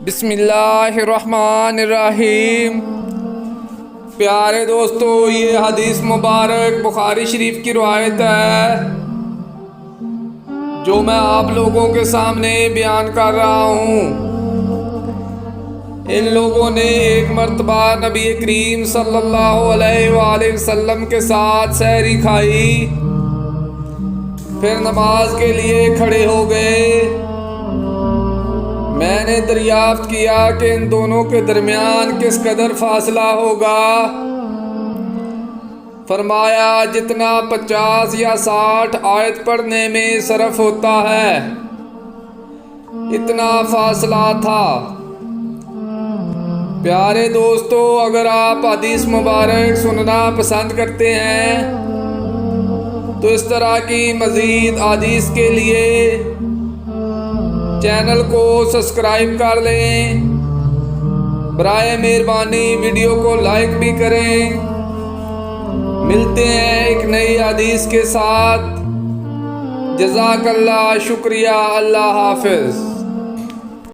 बिस्मिल्लाहिर्रहमानिर्रहीम। प्यारे दोस्तों, ये हदीस मुबारक बुखारी शरीफ की रिवायत है जो मैं आप लोगों के सामने बयान कर रहा हूँ। इन लोगों ने एक मर्तबा नबी करीम सल्लल्लाहु अलैहि वसल्लम के साथ सहरी खाई, फिर नमाज के लिए खड़े हो गए। मैंने दरियाफ्त किया कि इन दोनों के दरमियान किस कदर फासला होगा। फरमाया, जितना 50 या 60 आयत पढ़ने में सरफ होता है इतना फासला था। प्यारे दोस्तों, अगर आप हदीस मुबारक सुनना पसंद करते हैं तो इस तरह की मज़ीद हदीस के लिए चैनल को सब्सक्राइब कर लें। बराए मेहरबानी वीडियो को लाइक भी करें। मिलते हैं एक नई हदीस के साथ। जज़ाकल्लाह, शुक्रिया, अल्लाह हाफ़िज़।